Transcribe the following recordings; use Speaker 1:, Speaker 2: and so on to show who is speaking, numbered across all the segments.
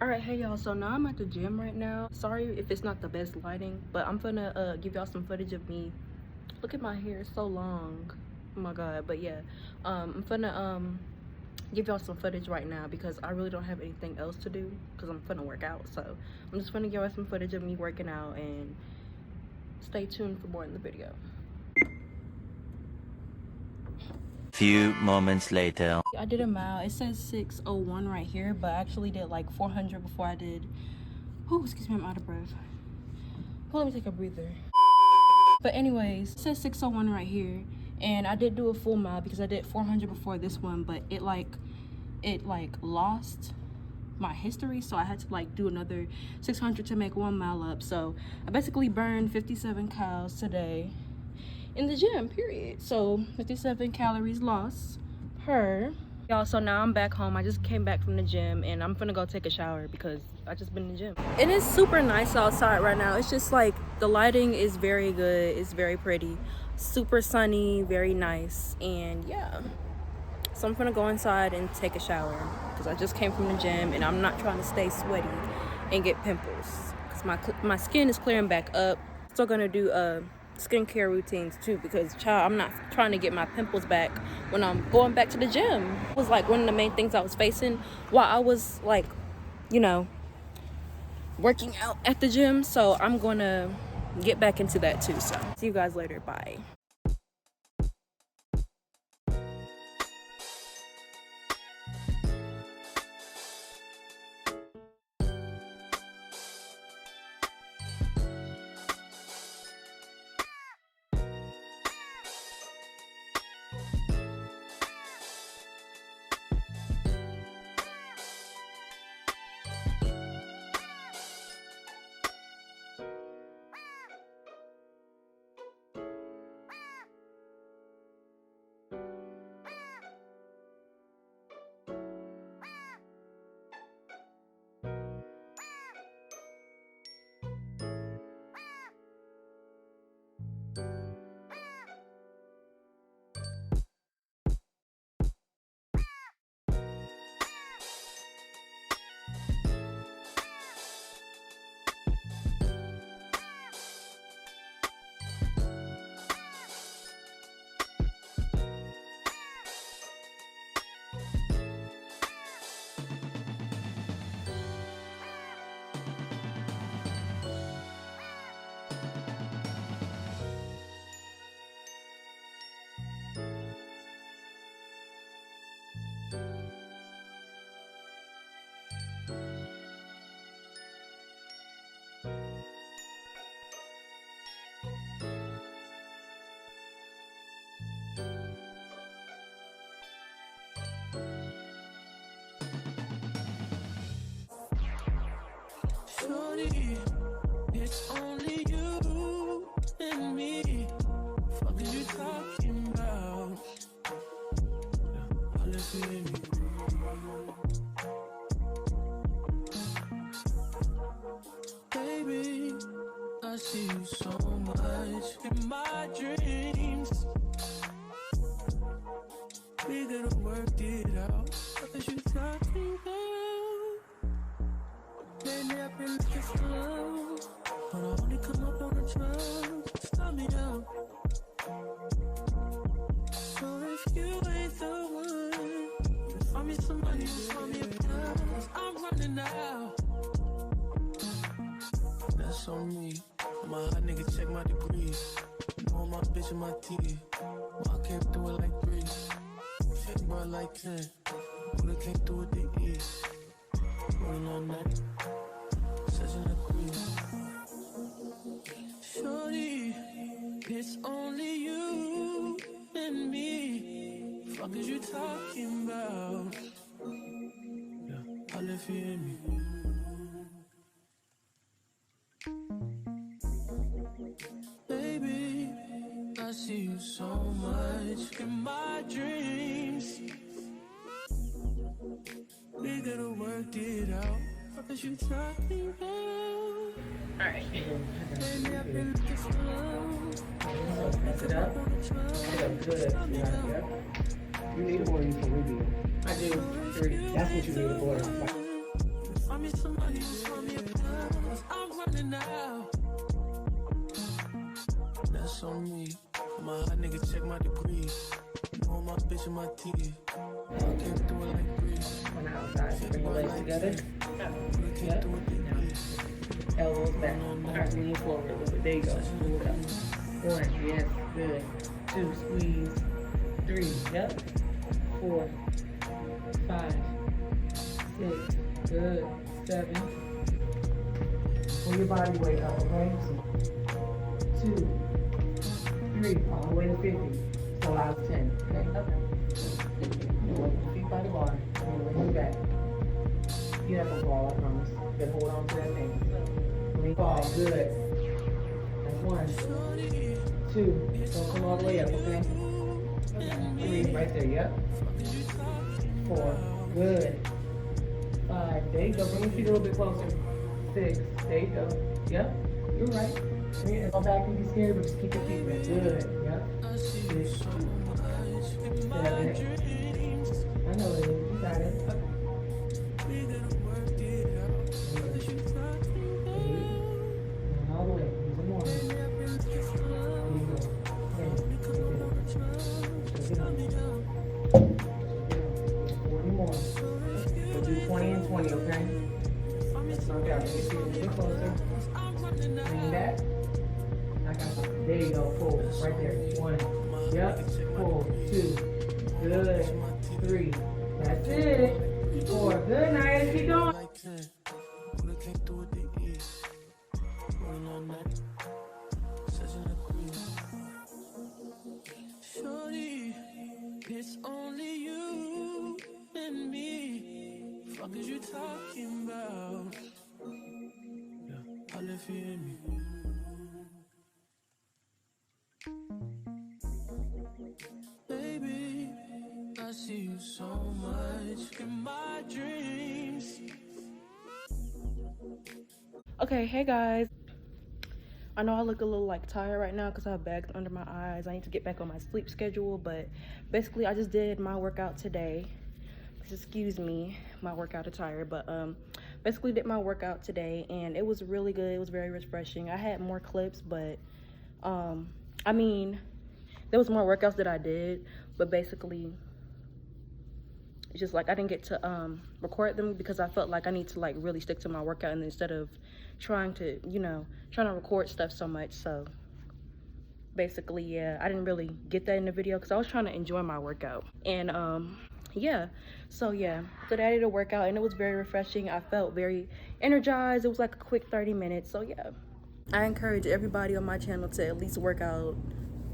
Speaker 1: Alright, hey y'all, so now I'm at the gym right now. Sorry if it's not the best lighting, but I'm gonna give y'all some footage of me. Look at my hair, it's so long. Oh my god. But yeah, I'm gonna give y'all some footage right now because I really don't have anything else to do because I'm gonna work out. So I'm just gonna give y'all some footage of me working out, and stay tuned for more in the video.
Speaker 2: Few moments later.
Speaker 1: I did a mile. It says 6:01 right here, but I actually did like 400 before I did. Oh, excuse me, I'm out of breath. Let me take a breather. But anyways, it says 6:01 right here, and I did do a full mile because I did 400 before this one, but it lost my history, so I had to like do another 600 to make 1 mile up. So I basically burned 57 calories today in the gym, period. So 57 calories lost per y'all. So now I'm back home. I just came back from the gym and I'm gonna go take a shower because I just been in the gym. And it's super nice outside right now. It's just like the lighting is very good, it's very pretty, super sunny, very nice. And yeah, so I'm gonna go inside and take a shower because I just came from the gym and I'm not trying to stay sweaty and get pimples because my skin is clearing back up. Still gonna do skincare routines too because child, I'm not trying to get my pimples back when I'm going back to the gym. It was like one of the main things I was facing while I was like, you know, working out at the gym. So I'm gonna get back into that too. So see you guys later. Bye.
Speaker 3: Shorty, it's only you and me. Fuck are you talking about? All of you and me. Baby, I see you so much in my dreams. We gotta work it out. What are you talking about? Lately I've been looking slow, but I only come up on the drugs. Stop me out. So if you ain't the one, find me somebody who's find me a plan, 'cause I'm running out. That's on me. I'm a hot nigga, check my degrees. Know my bitch in my teeth. Well, I came through it like 3. Shit brought like 10. But I came through with the E. Rolling all night. Shorty, it's only you and me. Fuck is you talking about? Yeah, all if you hear me. Baby, I see you so much in my dreams. We gotta work it out. What is you talking about?
Speaker 1: Alright.
Speaker 3: Lately I've been looking slow.
Speaker 4: Mess it up. Set up good. Yep. You need a board, you can redo it.
Speaker 1: I do.
Speaker 4: That's what you need a board.
Speaker 3: Find me some money, find me a girl, 'cause I'm running out. That's on me. I'm a hot nigga, check my degrees. Know my bitch and my teeth. I came through it like breeze.
Speaker 4: On the outside, bring your legs together. Yep. Now, elbows back. Alright, lean forward a little bit. There you go. Move it up. 1, yes, good. 2, squeeze. 3, yep. 4, 5, 6, good. 7. Pull your body weight up, okay? So, 2, 3, all the way to 50. So out of 10. Okay? Your feet by the bar. And your legs back. You're not gonna fall, I promise. Then hold on to that thing. Lean fall, good. That's 1, 2. Don't come all the way up, okay? 3, right there, yep. 4, good. 5, there you go. Bring your feet a little bit closer. 6, there you go. Yep, you're right. Bring it, go back and be scared, but just keep your feet back. Good, yep. 6, 7, 8. I know it is. You got it. Okay. 8. All the way. Use it more. There you go. 10. Take it up. 40 more. We'll do 20 and 20, okay? Let's knock out. Get your feet a little bit closer. Lean back. Knock out. There you go. Pull. Right there. 1. Yep. Pull. 2. Good. 3. That's it. 4. Good night. Keep going.
Speaker 3: Like 10. But I came through with the ease. Rolling all night. Session like breeze. Shorty, it's only you and me. Fuck is you talking about? Yeah, I'll if you hear me. Baby, I see you so much in my dreams.
Speaker 1: Okay, hey guys. I know I look a little like tired right now because I have bags under my eyes. I need to get back on my sleep schedule, but basically I just did my workout today. Excuse me, my workout attire, but basically did my workout today and it was really good. It was very refreshing. I had more clips, but I mean, there was more workouts that I did, but basically it's just like I didn't get to record them because I felt like I need to like really stick to my workout and instead of trying to record stuff so much. So basically, yeah, I didn't really get that in the video because I was trying to enjoy my workout. And yeah, so yeah, today I did a workout and it was very refreshing. I felt very energized. It was like a quick 30 minutes. So yeah, I encourage everybody on my channel to at least work out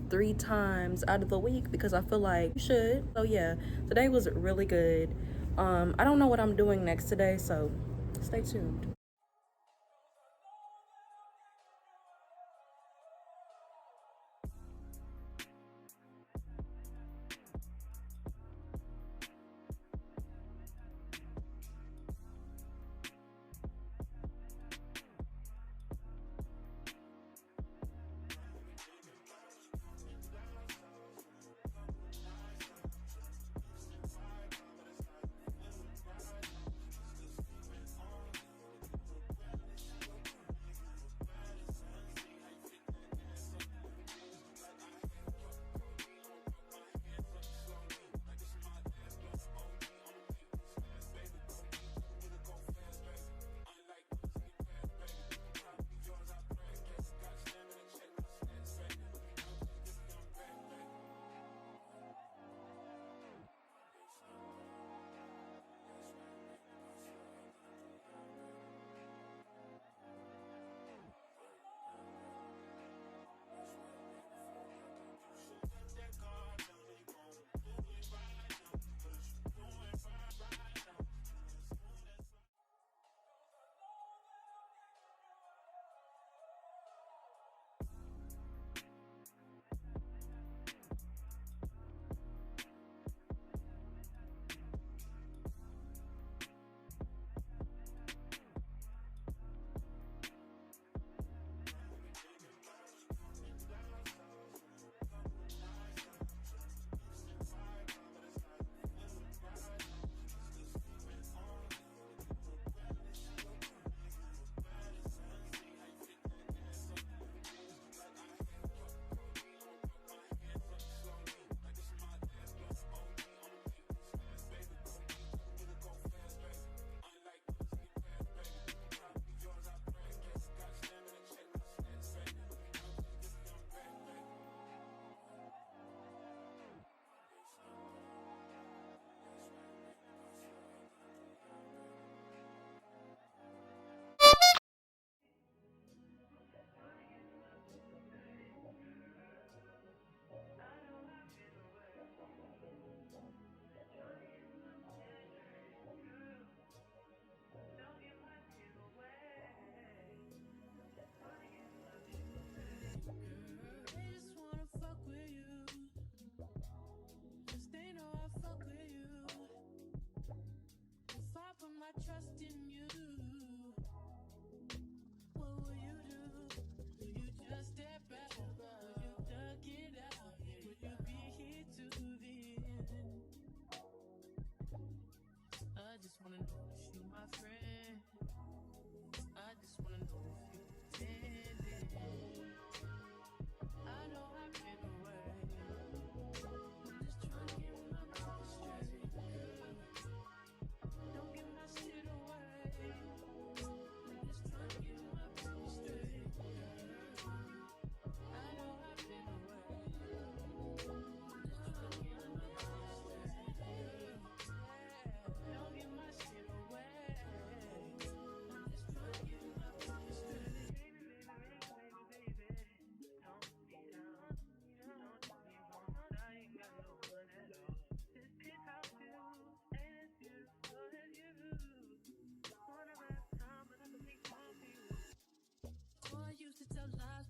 Speaker 1: 3 times out of the week because I feel like you should. So yeah, today was really good. I don't know what I'm doing next today, so stay tuned.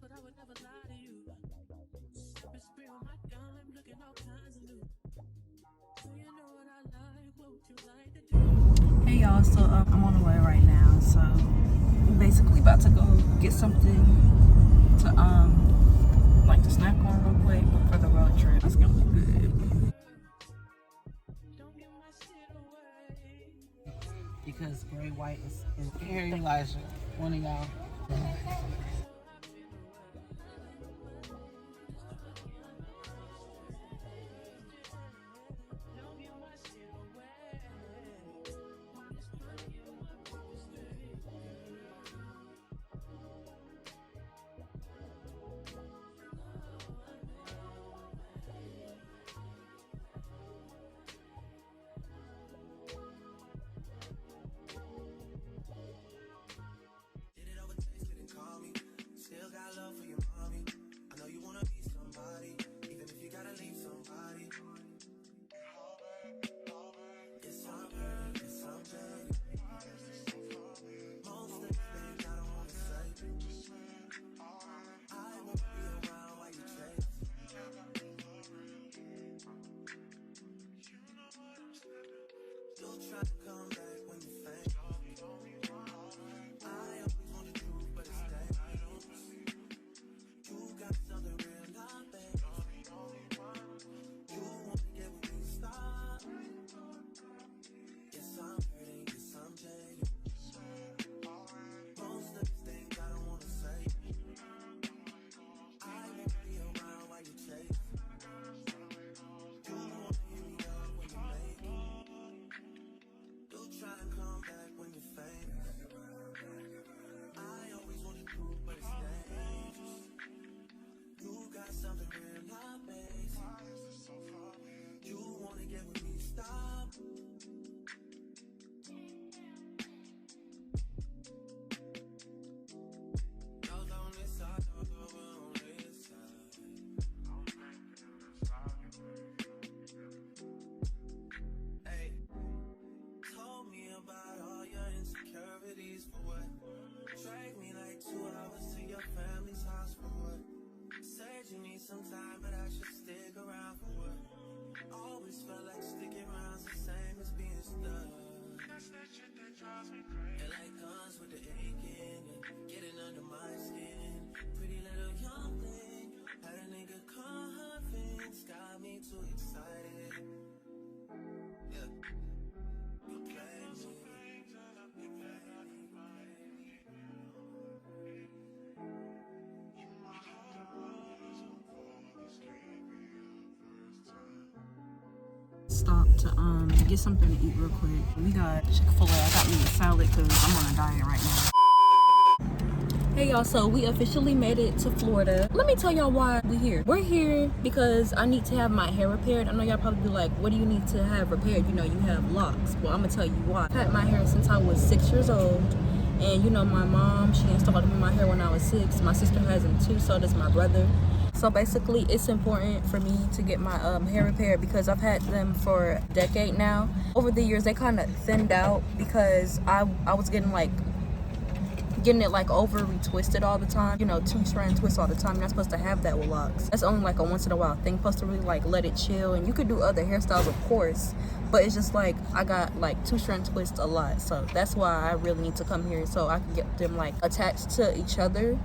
Speaker 3: but I would never lie to you. Sipping spray on my dime, looking all kinds of new. So you know what I like, what would you like to do?
Speaker 1: Hey y'all, so I'm on the way right now, so I'm basically about to go get something to like to snack on real quick for the road trip. It's gonna be good.
Speaker 3: Don't give my shit away.
Speaker 4: Because Bray White is Harry Elijah, one of y'all.
Speaker 3: Still got love for your mommy. I know you wanna be somebody, even if you gotta leave somebody. Yes, I'm hurt, yes, I'm dead. Most of the things I don't wanna say. I won't be around while you chase. You'll try to come back when you faint. I always want the truth, but it's dangerous. You got something real, not bad. You wanna get with me, stop. Yes, I'm hurting, yes, I'm jaded. Most of the things I don't wanna say. I won't be around while you chase. You wanna hear me up when you make it. You'll try and come back when you're famous. I always want the truth, but it's dangerous. You got something real, not basic. You wanna get with me, stop. Y'all on this side, y'all on this side. Hey, told me about all your insecurities for what? Drag me like 2 hours to your family's house for what? Said you need some time, but I should stick around for what? Always felt like sticking around's the same as being stuck. That's that shit that drives me crazy. And like guns with the aching and getting under my skin. Pretty little young thing, had a nigga convinced, got me too excited. Yeah, you play me. You play me.
Speaker 1: Stop to get something to eat real quick. We got Chick-fil-A. I got me a salad because I'm on a diet right now. Hey y'all, so we officially made it to Florida. Let me tell y'all why we're here. We're here because I need to have my hair repaired. I know y'all probably be like, what do you need to have repaired? You know, you have locks. Well, I'm gonna tell you why. I've had my hair since I was 6 years old. And you know, my mom, she installed me my hair when I was 6. My sister has them too, so does my brother. So basically, it's important for me to get my hair repaired because I've had them for a decade now. Over the years, they kind of thinned out because I was getting it like over retwisted all the time, you know, 2-strand twists all the time. You're not supposed to have that with locks. That's only like a once in a while thing. You're supposed to really like let it chill, and you could do other hairstyles, of course, but it's just like I got like 2-strand twists a lot, so that's why I really need to come here so I can get them like attached to each other.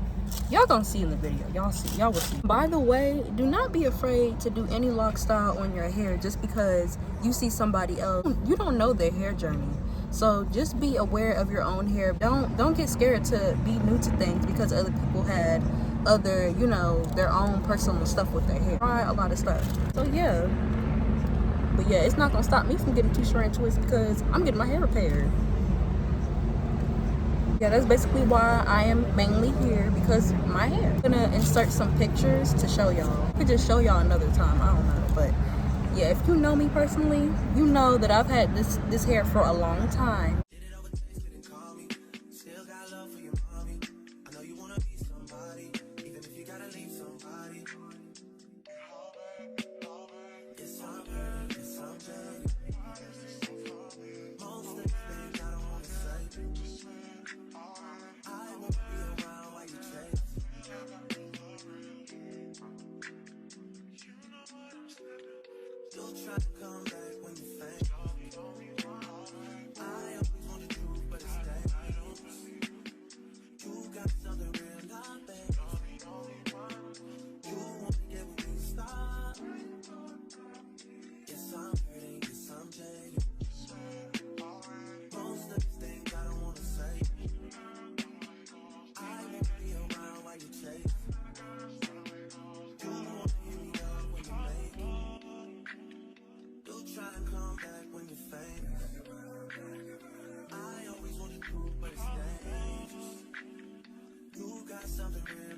Speaker 1: Y'all gonna see in the video. Y'all will see. By the way, do not be afraid to do any lock style on your hair just because you see somebody else. You don't know their hair journey. So just be aware of your own hair. Don't get scared to be new to things because other people had other, you know, their own personal stuff with their hair. Try a lot of stuff. So yeah. But yeah, it's not gonna stop me from getting 2-strand twists because I'm getting my hair repaired. Yeah, that's basically why I am mainly here, because my hair. I'm gonna insert some pictures to show y'all. I could just show y'all another time, I don't know, but yeah, if you know me personally, you know that I've had this hair for a long time.
Speaker 3: Did it overtaste it and call me. Still got love for your mommy. I know you wanna be somebody, even if you gotta leave somebody. Yes, I'm hurt, yes, I'm jaded. Most of the things I don't wanna say. I won't be around while you chase.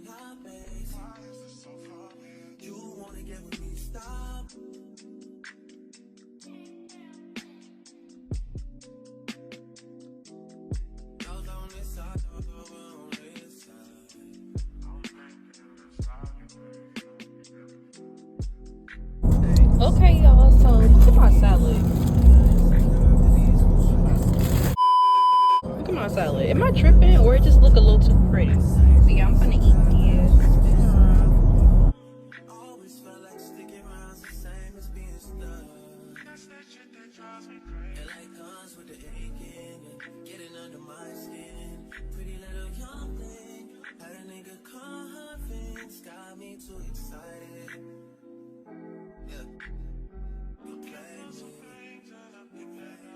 Speaker 3: high base. You wanna get with me, stop. Y'all on this side, y'all on this side.
Speaker 1: Okay, y'all, so look at my salad. Look at my salad. Am I tripping or it just look a little too pretty? See, I'm gonna eat this.
Speaker 3: Always felt like sticking around's the same as being stuck. That's that shit that drives me crazy. It like guns with the aching and getting under my skin. Pretty little young thing. Had a nigga convinced, got me too excited. Yeah. You play me. You play me.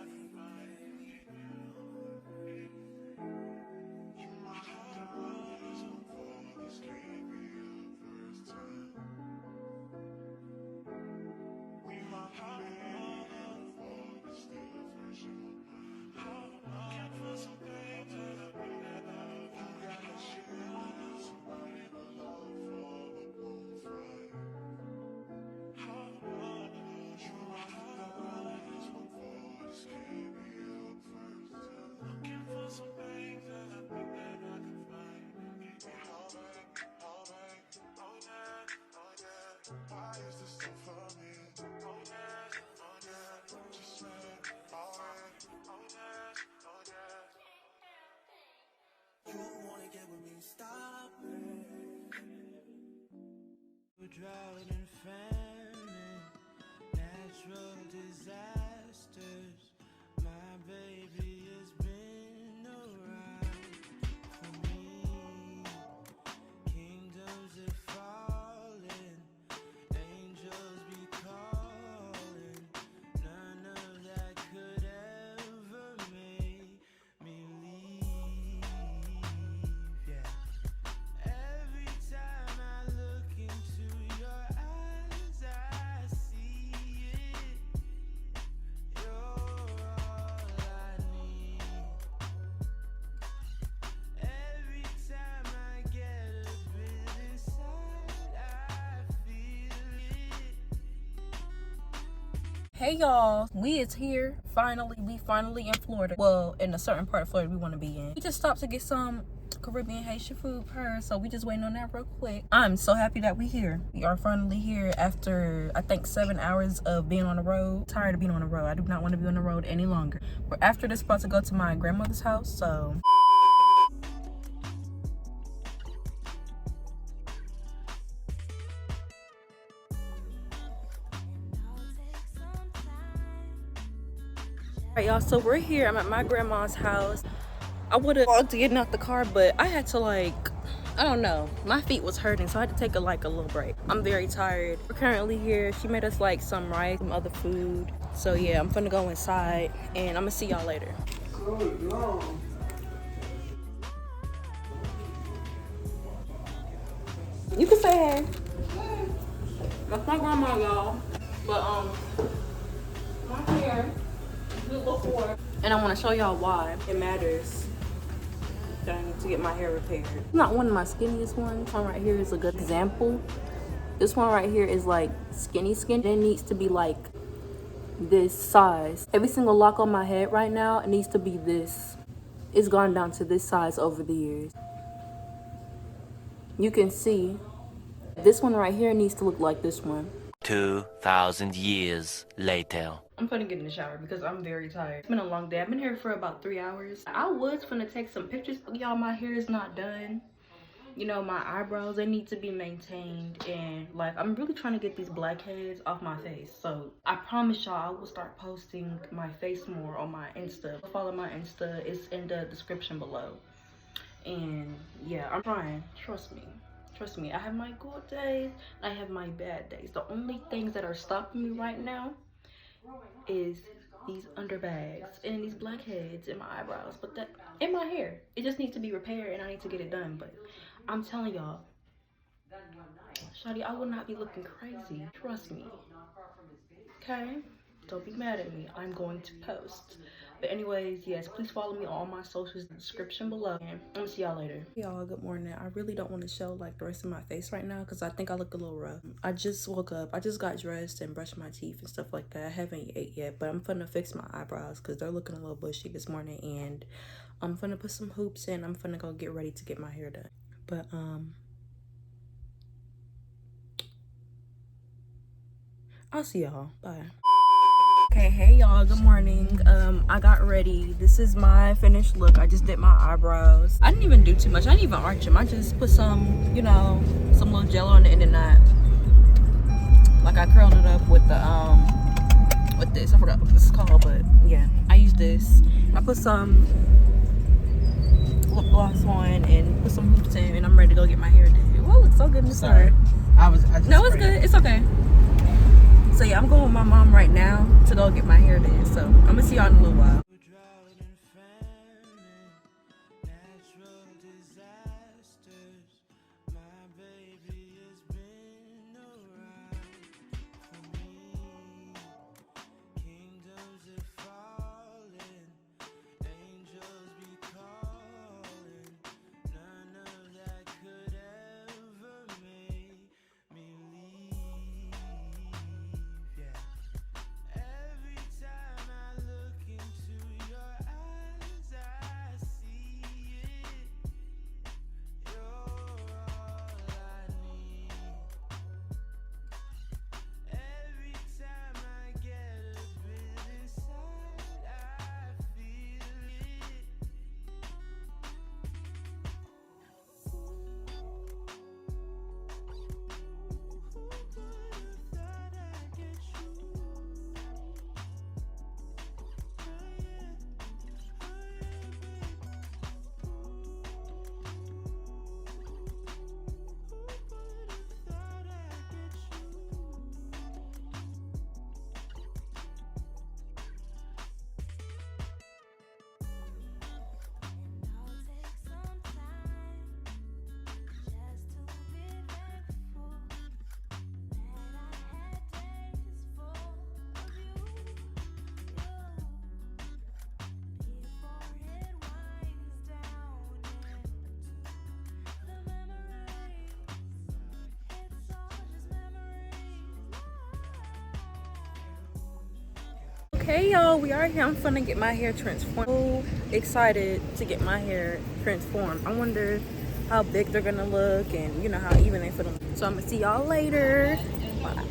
Speaker 3: You wanna get with me, stop it. Drought and famine, natural disasters. My baby has been around for me. Kingdoms are falling, angels be calling. None of that could ever make me leave. Yeah. Every time I look into your eyes, I see it. You're all I need. Every time I get a bit inside, I feel it.
Speaker 1: Hey y'all, we is here. We finally in Florida. Well, in a certain part of Florida we want to be in. We just stopped to get some Caribbean Haitian food per, so we just waiting on that real quick. I'm so happy that we here. We are finally here after I think 7 hours of being on the road. Tired of being on the road. I do not want to be on the road any longer. We're after this about to go to my grandmother's house, so alright y'all, so we're here. I'm at my grandma's house. I would have walked getting out the car, but I had to I don't know, my feet was hurting, so I had to take a little break. I'm very tired. We're currently here. She made us some rice, some other food. So yeah, I'm finna go inside and I'm gonna see y'all later. You can say hey. That's my grandma, y'all. But my hair is before, and I want to show y'all why it matters that I need to get my hair repaired. It's not one of my skinniest ones. This one right here is a good example. This one right here is skinny. It needs to be this size. Every single lock on my head right now, it needs to be this. It's gone down to this size over the years. You can see this one right here needs to look like this one.
Speaker 2: 2,000 years later.
Speaker 1: I'm finna get in the shower because I'm very tired. It's been a long day. I've been here for about 3 hours. I was finna take some pictures, but y'all, my hair is not done. You know, my eyebrows, they need to be maintained, and I'm really trying to get these blackheads off my face. So I promise y'all I will start posting my face more on my Insta. Follow my Insta, it's in the description below. And yeah, I'm trying. Trust me, I have my good days, I have my bad days. The only things that are stopping me right now is these underbags and these blackheads in my eyebrows, but that in my hair, it just needs to be repaired, and I need to get it done. But I'm telling y'all, shawty, I will not be looking crazy, trust me. Okay, don't be mad at me. I'm going to post But anyways, yes, please follow me on all my socials in the description below. And I'm gonna see y'all later. Y'all, good morning. I really don't want to show like the rest of my face right now because I think I look a little rough. I just woke up. I just got dressed and brushed my teeth and stuff like that. I haven't ate yet, but I'm finna fix my eyebrows because they're looking a little bushy this morning. And I'm finna put some hoops in. I'm finna go get ready to get my hair done. But I'll see y'all. Bye. Okay, hey y'all, good morning. I got ready. This is my finished look. I just did my eyebrows. I didn't even do too much. I didn't even arch them. I just put some, you know, some little gel on the end of that. Like I curled it up with the with this. I forgot what this is called, but yeah, I used this. I put some lip gloss on and put some hoops in, and I'm ready to go get my hair done. Oh, it looks so good in the sun. No, it's good. It's okay. So yeah, I'm going with my mom right now to go get my hair done. So I'm gonna see y'all in a little while. Okay, y'all, we are here. I'm finna get my hair transformed. So excited to get my hair transformed. I wonder how big they're gonna look and you know how even they fit them. So I'm gonna see y'all later. Bye.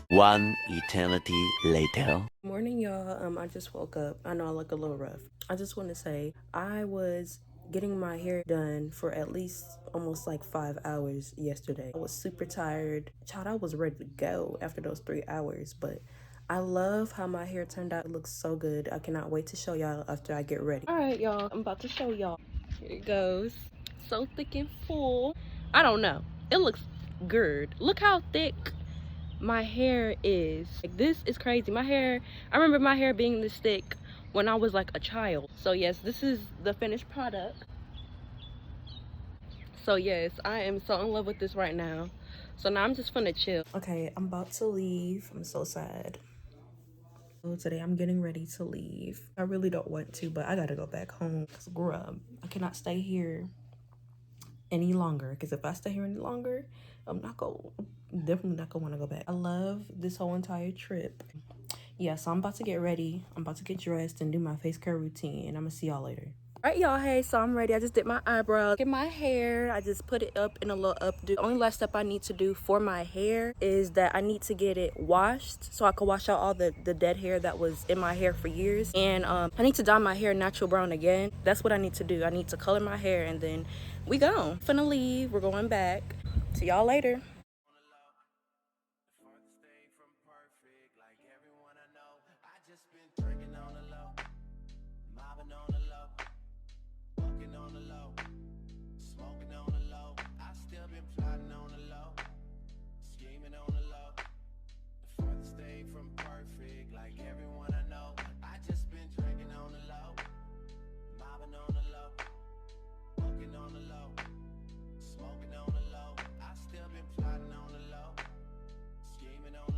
Speaker 2: One eternity later.
Speaker 1: Morning, y'all. I just woke up. I know I look a little rough. I just want to say I was getting my hair done for at least almost like 5 hours yesterday. I was super tired. Child, I was ready to go after those 3 hours, but I love how my hair turned out. It looks so good. I cannot wait to show y'all after I get ready. All right, y'all, I'm about to show y'all. Here it goes. So thick and full. I don't know. It looks good. Look how thick my hair is. Like, this is crazy. My hair, I remember my hair being this thick when I was like a child. So yes, this is the finished product. So yes, I am so in love with this right now. So now I'm just gonna chill. Okay, I'm about to leave. I'm so sad. So today I'm getting ready to leave. I really don't want to, but I gotta go back home. Scrub. I cannot stay here any longer, because if I stay here any longer, I'm definitely not gonna want to go back. I love this whole entire trip. Yeah, so I'm about to get ready. I'm about to get dressed and do my face care routine, and I'm gonna see y'all later. All right, y'all, hey, so I'm ready. I just did my eyebrows. Get my hair, I just put it up in a little updo. The only last step I need to do for my hair is that I need to get it washed so I can wash out all the dead hair that was in my hair for years. And I need to dye my hair natural brown again. That's what I need to do. I need to color my hair, and then we go. Finna leave. We're going back. See y'all later.
Speaker 3: Smoking on the low, I still been plotting on the low, scheming on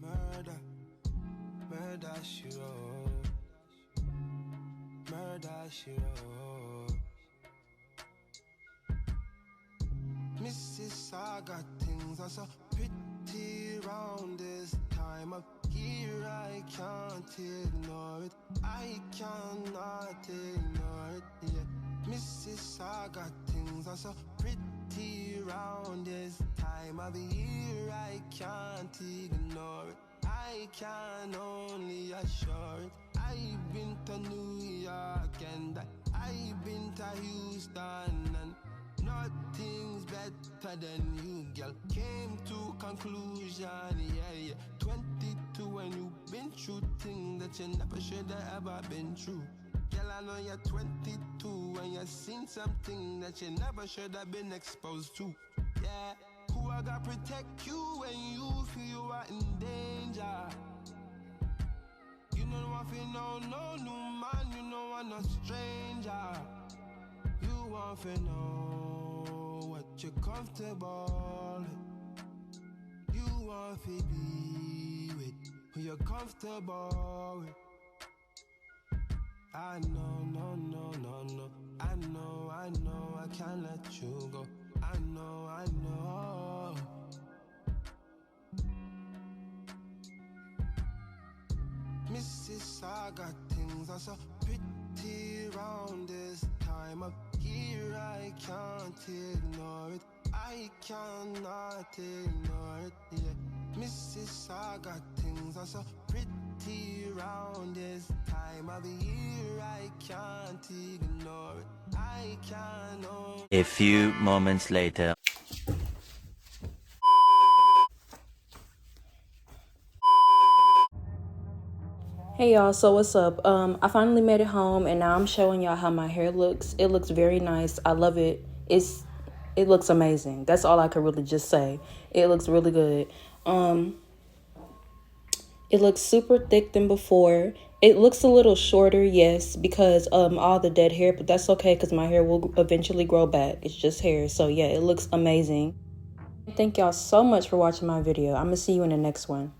Speaker 3: Murder, murder she wrote. Murder she wrote. Mrs. I got things are so pretty round this time of year. I can't ignore it. I cannot ignore it. Yeah. Mrs. I got things are so pretty round this time of year. I can't ignore it. I can only assure it. I've been to New York and I've been to Houston and nothing's better than you, girl. Came to conclusion, yeah. 22 and you've been through things that you never should have ever been through. Girl, I know you're 22 and you've seen something that you never should have been exposed to. Yeah, who I gotta protect you when you feel you are in danger. You know what you know, no new man, you know I'm no stranger. You want to know what you're comfortable with. You want to be with who you're comfortable with. I know, no. I know, I can't let you go. I know. Mrs. I got things are so pretty round this time of year. I can't ignore it. I cannot ignore it. Yeah. Mrs. I got things are so pretty round this time of year. I can't ignore it. I can only.
Speaker 2: A few moments later.
Speaker 1: Hey y'all, so what's up? I finally made it home and now I'm showing y'all how my hair looks. It looks very nice. I love it. It looks amazing. That's all I could really just say. It looks really good. It looks super thick than before. It looks a little shorter, yes, because all the dead hair, but that's okay because my hair will eventually grow back. It's just hair. So yeah, it looks amazing. Thank y'all so much for watching my video. I'm gonna see you in the next one.